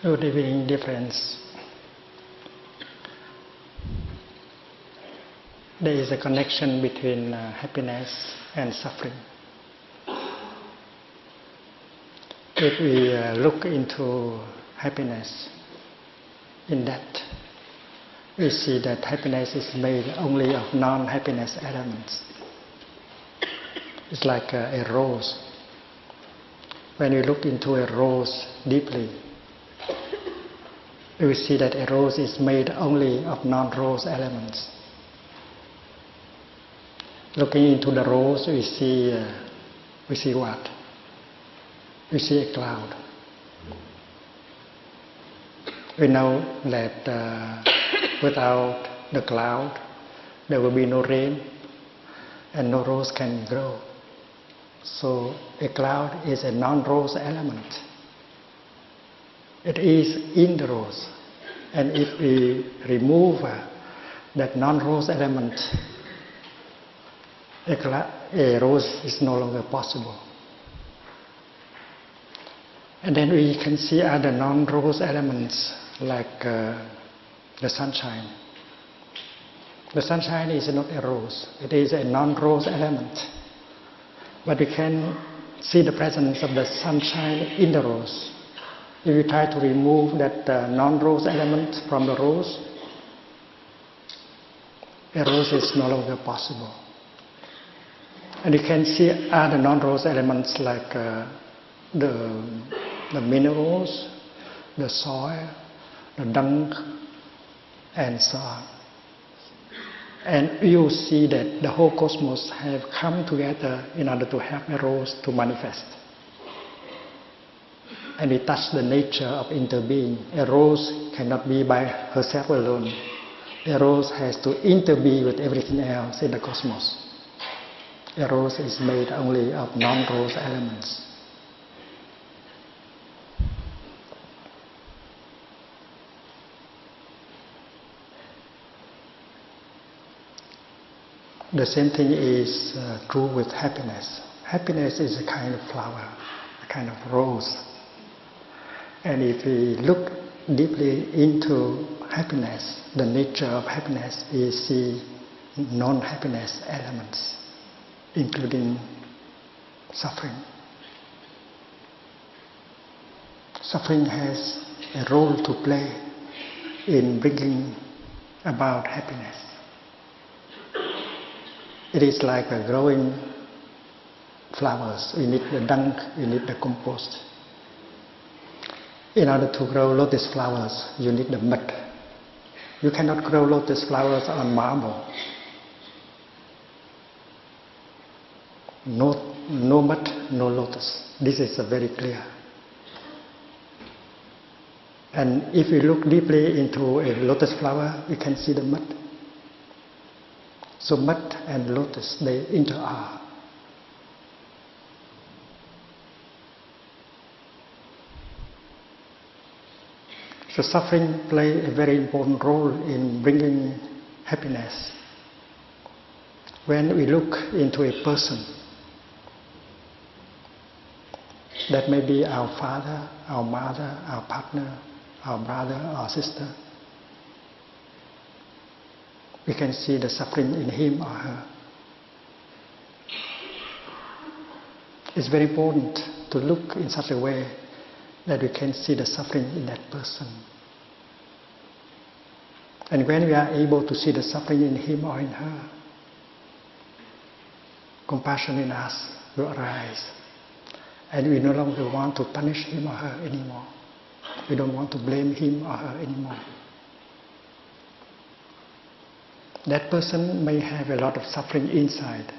Good evening, dear friends. There is a connection between happiness and suffering. If we look into happiness in depth, we see that happiness is made only of non-happiness elements. It's like a rose. When you look into a rose deeply, you will see that a rose is made only of non-rose elements. Looking into the rose, we see what? We see a cloud. We know that without the cloud, there will be no rain, and no rose can grow. So a cloud is a non-rose element. It is in the rose, and if we remove that non-rose element, a rose is no longer possible. And then we can see other non-rose elements like the sunshine. The sunshine is not a rose, it is a non-rose element. But we can see the presence of the sunshine in the rose. If you try to remove that non-rose element from the rose, a rose is no longer possible. And you can see other non-rose elements like the minerals, the soil, the dung, and so on. And you see that the whole cosmos have come together in order to help a rose to manifest. And we touch the nature of interbeing. A rose cannot be by herself alone. A rose has to interbe with everything else in the cosmos. A rose is made only of non-rose elements. The same thing is true with happiness. Happiness is a kind of flower, a kind of rose. And if we look deeply into happiness, the nature of happiness, we see non-happiness elements, including suffering. Suffering has a role to play in bringing about happiness. It is like growing flowers. You need the dung, you need the compost. In order to grow lotus flowers, you need the mud. You cannot grow lotus flowers on marble. No mud, no lotus. This is very clear. And if you look deeply into a lotus flower, you can see the mud. So mud and lotus, they interact. So suffering plays a very important role in bringing happiness. When we look into a person, that may be our father, our mother, our partner, our brother, our sister, we can see the suffering in him or her. It's very important to look in such a way that we can see the suffering in that person. And when we are able to see the suffering in him or in her, compassion in us will arise. And we no longer want to punish him or her anymore. We don't want to blame him or her anymore. That person may have a lot of suffering inside,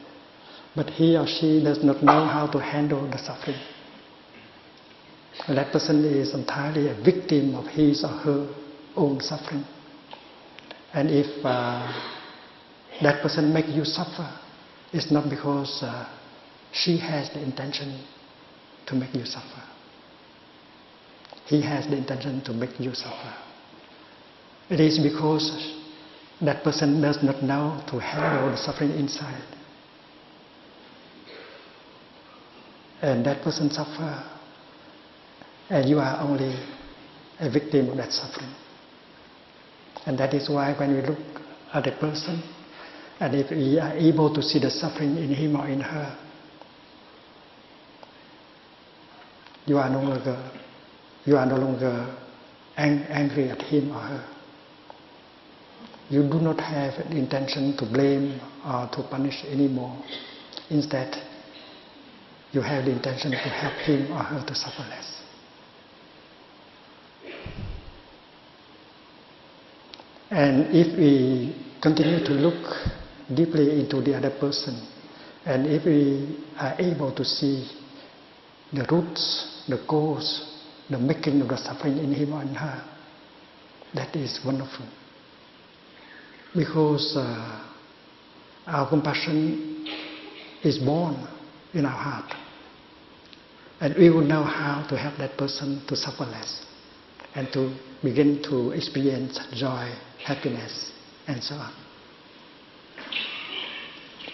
but he or she does not know how to handle the suffering. And that person is entirely a victim of his or her own suffering. And if that person makes you suffer, it's not because she has the intention to make you suffer. He has the intention to make you suffer. It is because that person does not know to handle the suffering inside. And that person suffers, and you are only a victim of that suffering. And that is why when we look at a person, and if we are able to see the suffering in him or in her, you are no longer angry at him or her. You do not have an intention to blame or to punish anymore. Instead, you have the intention to help him or her to suffer less. And if we continue to look deeply into the other person, and if we are able to see the roots, the cause, the making of the suffering in him or in her, that is wonderful. Because our compassion is born in our heart. And we will know how to help that person to suffer less and to begin to experience joy, happiness, and so on.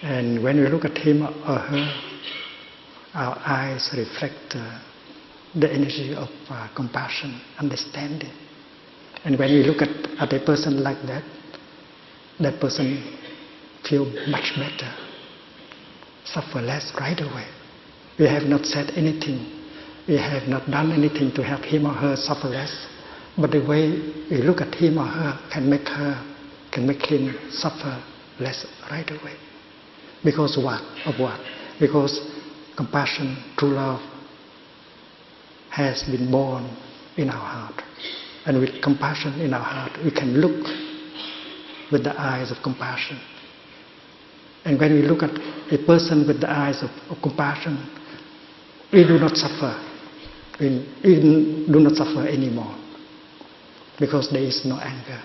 And when we look at him or her, our eyes reflect the energy of compassion, understanding. And when we look at a person like that, that person feels much better, suffer less right away. We have not said anything, we have not done anything to help him or her suffer less, but the way we look at him or her can make him suffer less right away. Because what? Of what? Because compassion, true love, has been born in our heart. And with compassion in our heart, we can look with the eyes of compassion. And when we look at a person with the eyes of compassion, we do not suffer. We do not suffer anymore. Because there is no anger.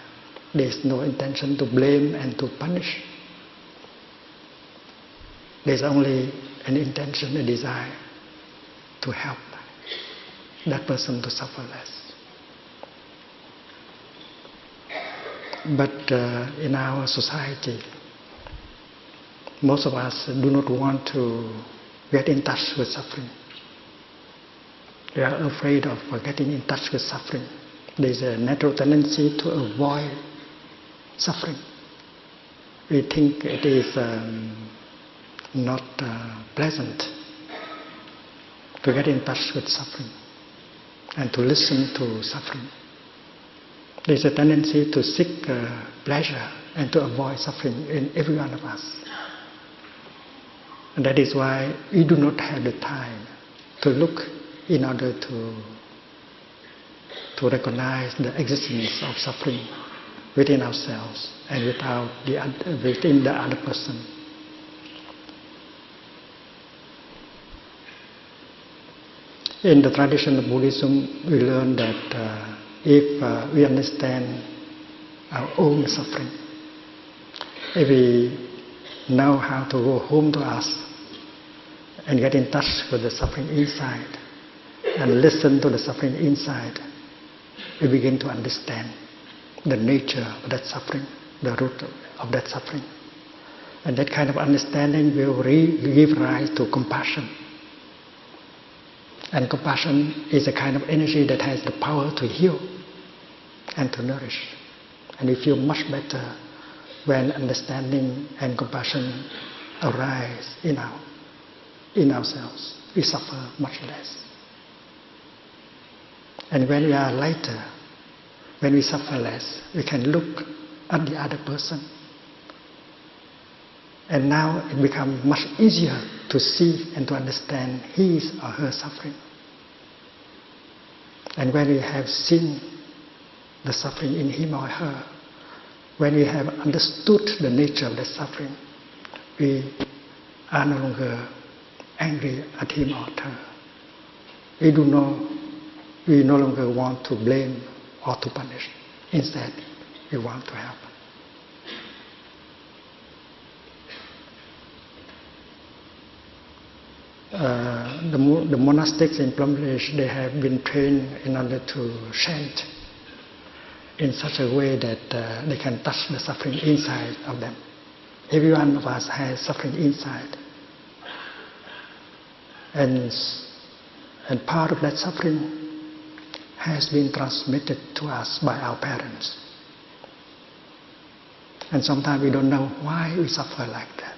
There is no intention to blame and to punish. There is only an intention, a desire to help that person to suffer less. But in our society, most of us do not want to get in touch with suffering. We are afraid of getting in touch with suffering. There is a natural tendency to avoid suffering. We think it is not pleasant to get in touch with suffering and to listen to suffering. There is a tendency to seek pleasure and to avoid suffering in every one of us. And that is why we do not have the time to look in order to recognize the existence of suffering within ourselves and within the other person. In the tradition of Buddhism, we learn that if we understand our own suffering, if we know how to go home to us and get in touch with the suffering inside and listen to the suffering inside, we begin to understand the nature of that suffering, the root of that suffering. And that kind of understanding will give rise to compassion. And compassion is a kind of energy that has the power to heal and to nourish. And we feel much better when understanding and compassion arise in ourselves. We suffer much less. And when we are lighter, when we suffer less, we can look at the other person. And now it becomes much easier to see and to understand his or her suffering. And when we have seen the suffering in him or her, when we have understood the nature of the suffering, we are no longer angry at him or her. We no longer want to blame or to punish. Instead, we want to help. The monastics in Plum Village, they have been trained in order to chant in such a way that they can touch the suffering inside of them. Every one of us has suffering inside. And part of that suffering has been transmitted to us by our parents. And sometimes we don't know why we suffer like that.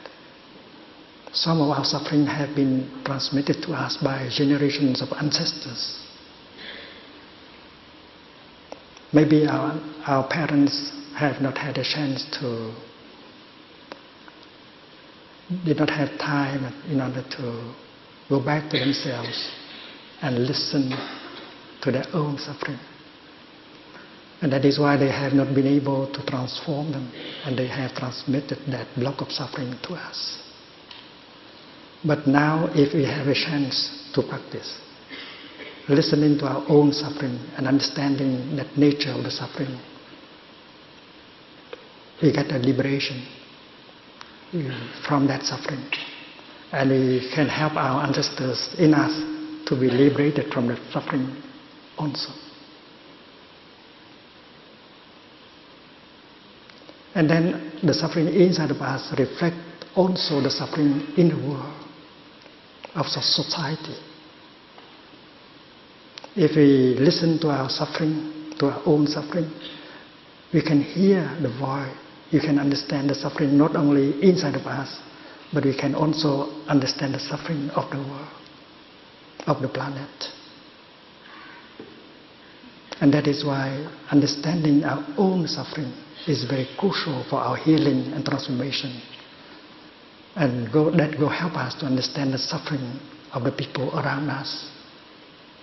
Some of our suffering have been transmitted to us by generations of ancestors. Maybe our parents have not had a chance did not have time in order to go back to themselves and listen to their own suffering. And that is why they have not been able to transform them, and they have transmitted that block of suffering to us. But now, if we have a chance to practice, listening to our own suffering and understanding that nature of the suffering, we get a liberation from that suffering. And we can help our ancestors in us to be liberated from the suffering also. And then the suffering inside of us reflects also the suffering in the world of society. If we listen to our suffering, to our own suffering, we can hear the voice. You can understand the suffering not only inside of us, but we can also understand the suffering of the world, of the planet. And that is why understanding our own suffering is very crucial for our healing and transformation. And that will help us to understand the suffering of the people around us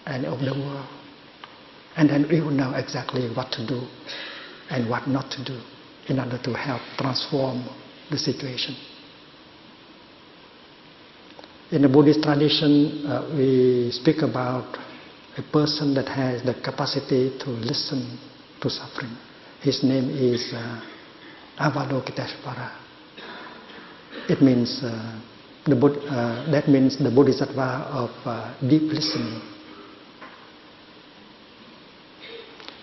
and of the world. And then we will know exactly what to do and what not to do in order to help transform the situation. In the Buddhist tradition, we speak about a person that has the capacity to listen to suffering. His name is Avalokiteshvara. It means that means the Bodhisattva of deep listening.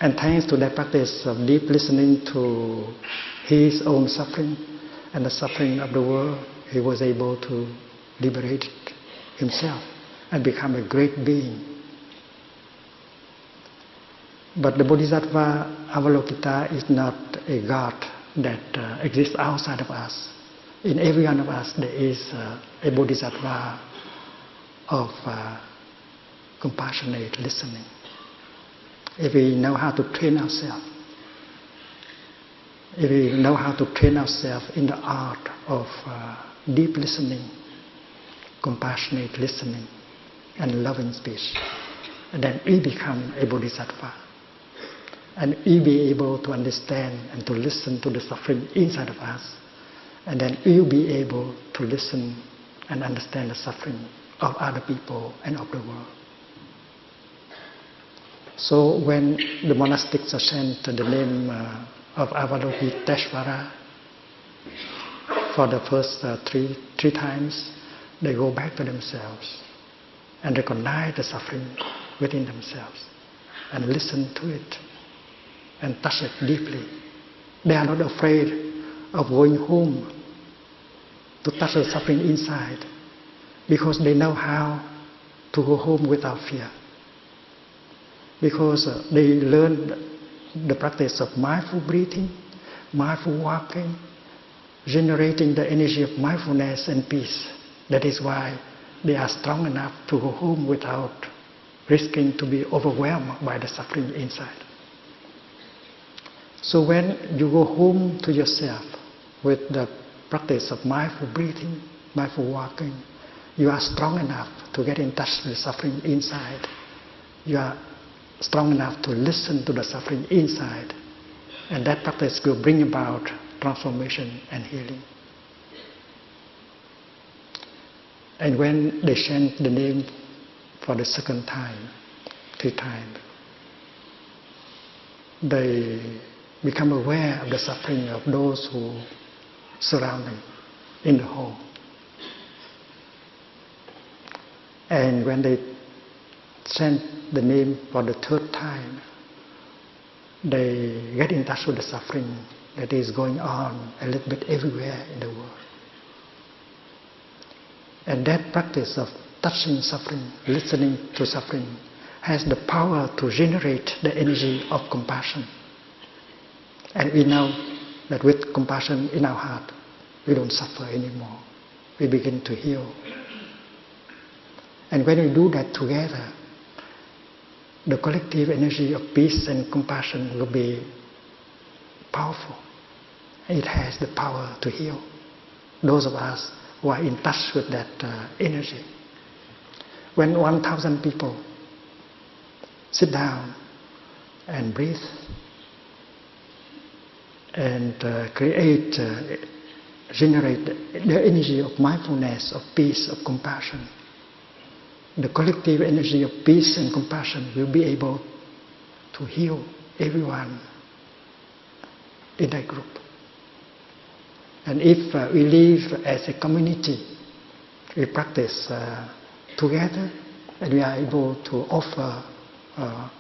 And thanks to that practice of deep listening to his own suffering and the suffering of the world, he was able to liberate himself and become a great being. But the Bodhisattva Avalokita is not a God that exists outside of us. In every one of us there is a Bodhisattva of compassionate listening. If we know how to train ourselves, if we know how to train ourselves in the art of deep listening, compassionate listening, and loving speech, then we become a Bodhisattva. And we be able to understand and to listen to the suffering inside of us. And then we'll be able to listen and understand the suffering of other people and of the world. So when the monastics are sent the name of Avalokiteshvara for the first three times, they go back to themselves and recognize the suffering within themselves and listen to it and touch it deeply. They are not afraid of going home to touch the suffering inside, because they know how to go home without fear. Because they learn the practice of mindful breathing, mindful walking, generating the energy of mindfulness and peace. That is why they are strong enough to go home without risking to be overwhelmed by the suffering inside. So when you go home to yourself with the practice of mindful breathing, mindful walking, you are strong enough to get in touch with the suffering inside. You are strong enough to listen to the suffering inside. And that practice will bring about transformation and healing. And when they chant the name for the second time, third time, they become aware of the suffering of those who surround them in the home. And when they chant the name for the third time, they get in touch with the suffering that is going on a little bit everywhere in the world. And that practice of touching suffering, listening to suffering, has the power to generate the energy of compassion. And we know that with compassion in our heart, we don't suffer anymore. We begin to heal. And when we do that together, the collective energy of peace and compassion will be powerful. It has the power to heal those of us who are in touch with that energy. When 1,000 people sit down and breathe and generate the energy of mindfulness, of peace, of compassion, the collective energy of peace and compassion will be able to heal everyone in that group. And if we live as a community, we practice together, and we are able to offer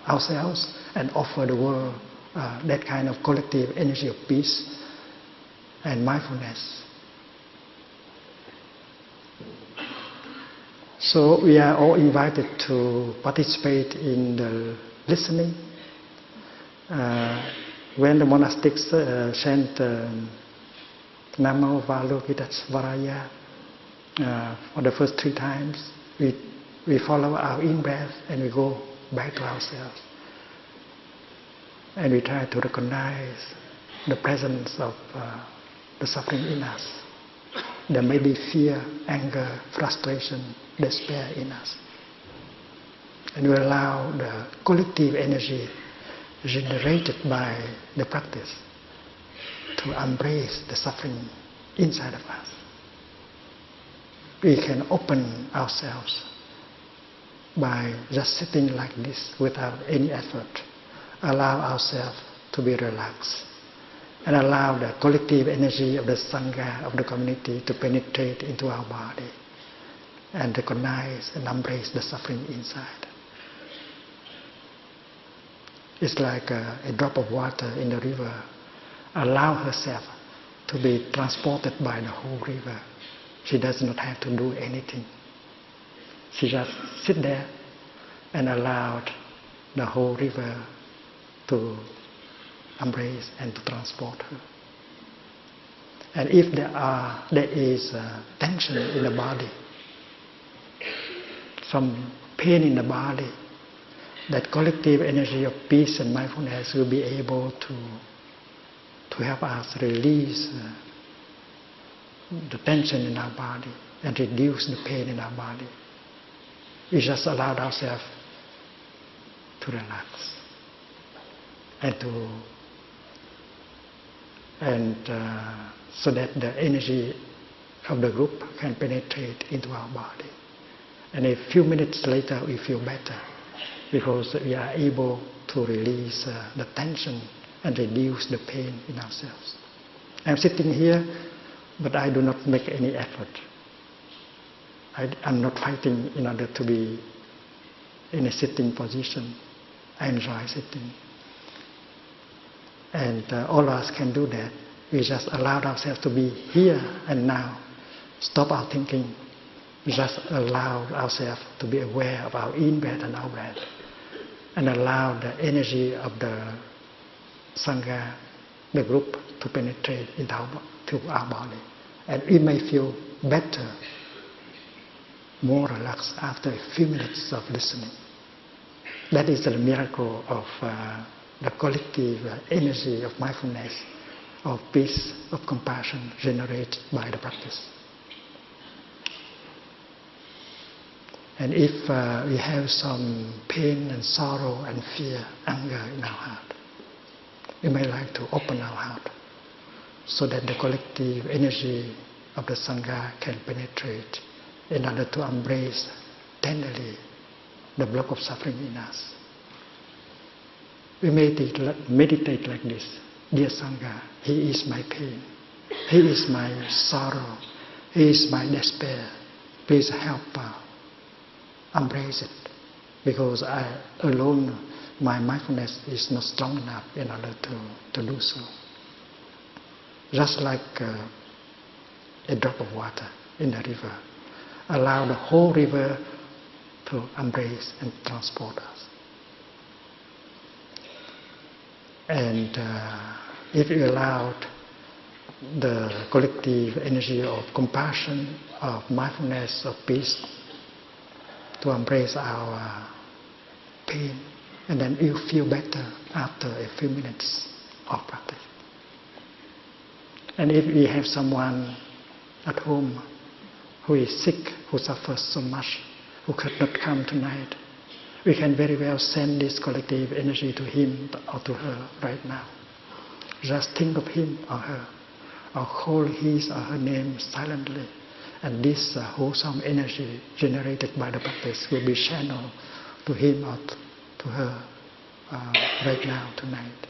ourselves and offer the world that kind of collective energy of peace and mindfulness. So we are all invited to participate in the listening. When the monastics chant Namo Valokitesvaraya for the first 3 times, we follow our in-breath and we go back to ourselves. And we try to recognize the presence of the suffering in us. There may be fear, anger, frustration, despair in us. And we allow the collective energy generated by the practice to embrace the suffering inside of us. We can open ourselves by just sitting like this without any effort. Allow ourselves to be relaxed and allow the collective energy of the sangha, of the community, to penetrate into our body and recognize and embrace the suffering inside. It's like a drop of water in the river. Allow herself to be transported by the whole river. She does not have to do anything. She just sit there and allow the whole river to embrace and to transport her. And if there is tension in the body, some pain in the body, that collective energy of peace and mindfulness will be able to help us release the tension in our body and reduce the pain in our body. We just allowed ourselves to relax and so that the energy of the group can penetrate into our body. And a few minutes later we feel better because we are able to release the tension and reduce the pain in ourselves. I'm sitting here, but I do not make any effort. I'm not fighting in order to be in a sitting position. I enjoy sitting. And all of us can do that. We just allow ourselves to be here and now. Stop our thinking. Just allow ourselves to be aware of our in-breath and out-breath. And allow the energy of the sangha, the group, to penetrate into our body. And we may feel better, more relaxed after a few minutes of listening. That is the miracle of the collective energy of mindfulness, of peace, of compassion generated by the practice. And if we have some pain and sorrow and fear, anger in our heart, we may like to open our heart so that the collective energy of the sangha can penetrate in order to embrace tenderly the block of suffering in us. We meditate like this. Dear Sangha, he is my pain. He is my sorrow. He is my despair. Please help embrace it. Because alone, my mindfulness is not strong enough in order to do so. Just like a drop of water in the river. Allow the whole river to embrace and transport us. And if you allow the collective energy of compassion, of mindfulness, of peace to embrace our pain, and then you feel better after a few minutes of practice. And if we have someone at home who is sick, who suffers so much, who could not come tonight, we can very well send this collective energy to him or to her right now. Just think of him or her, or call his or her name silently, and this wholesome energy generated by the practice will be channeled to him or to her right now, tonight.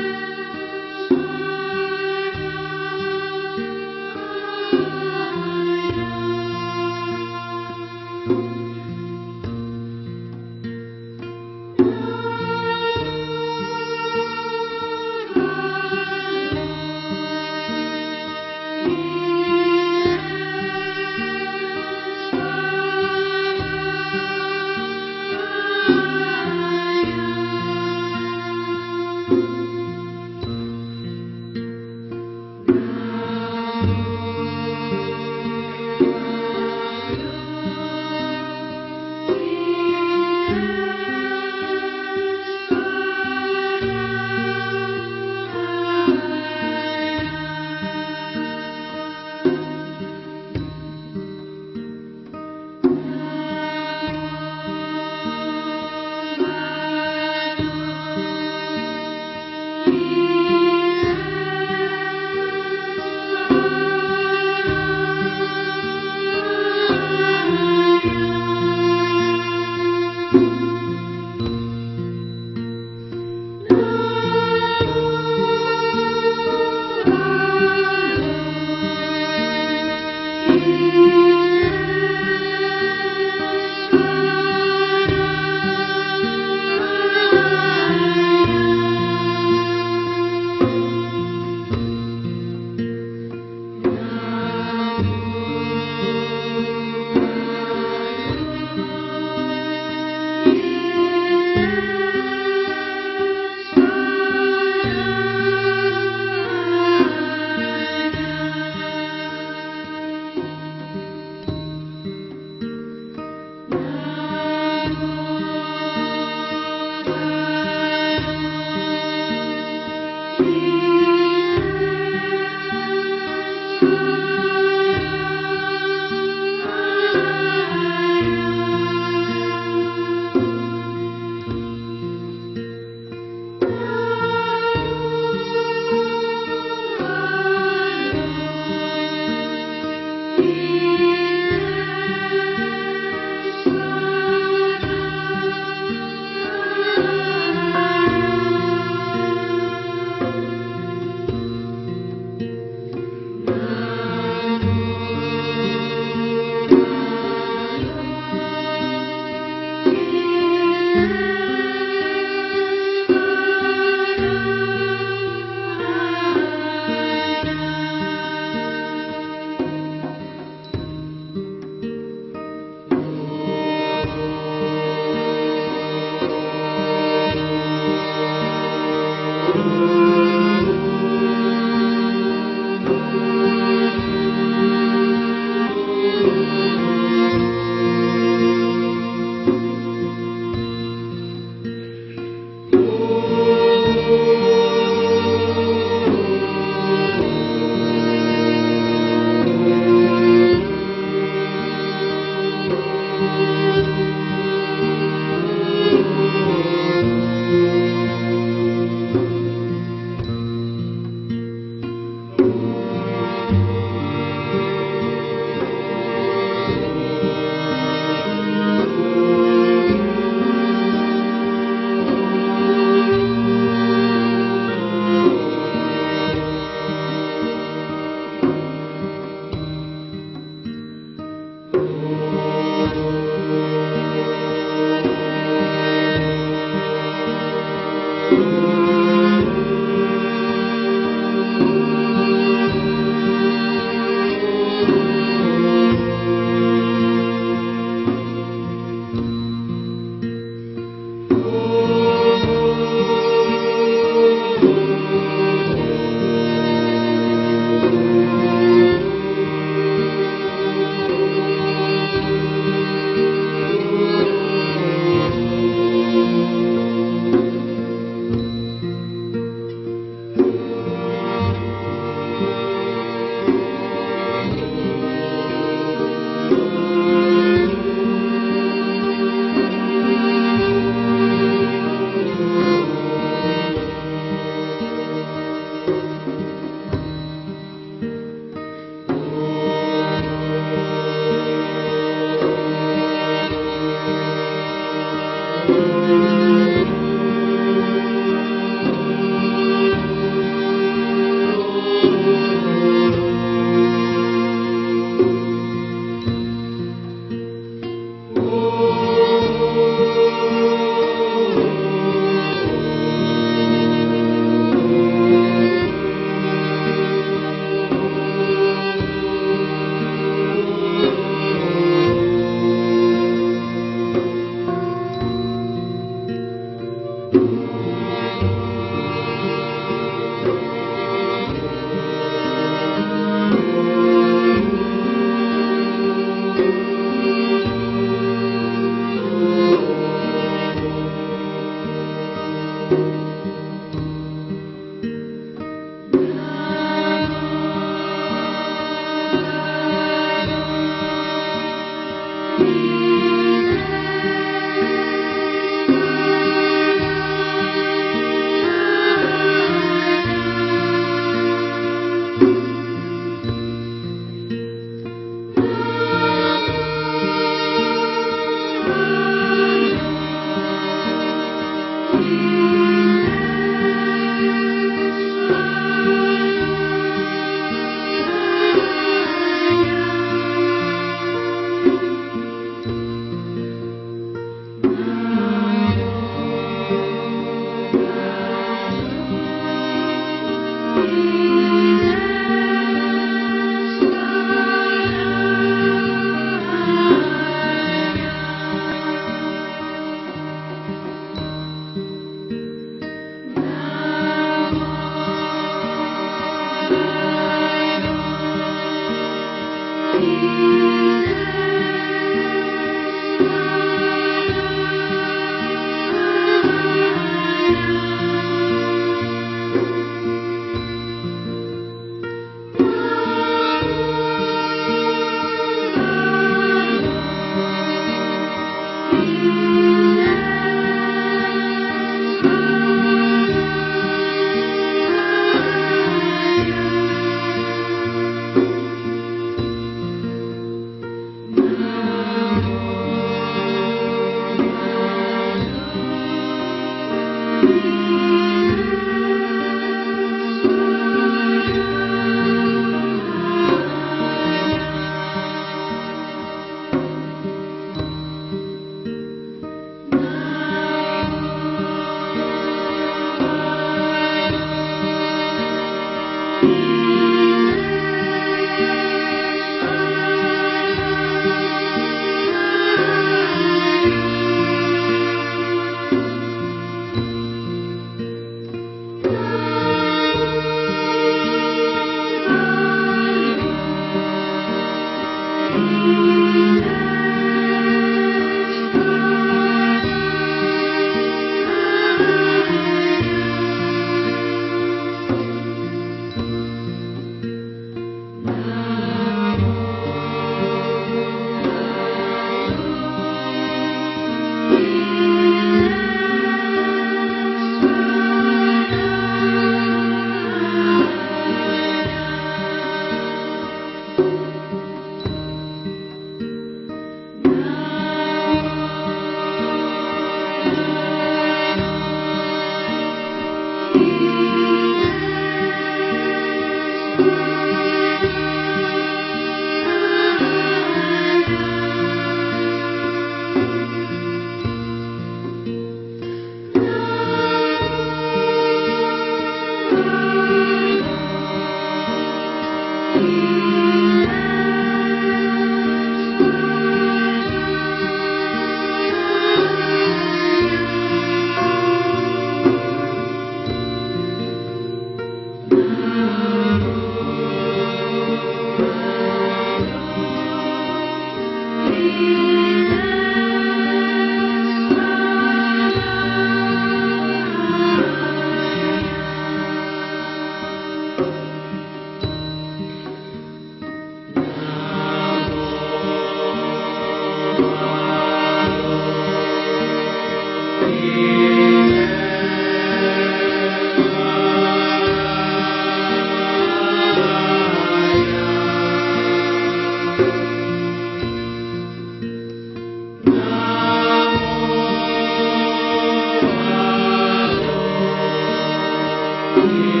Buddhism.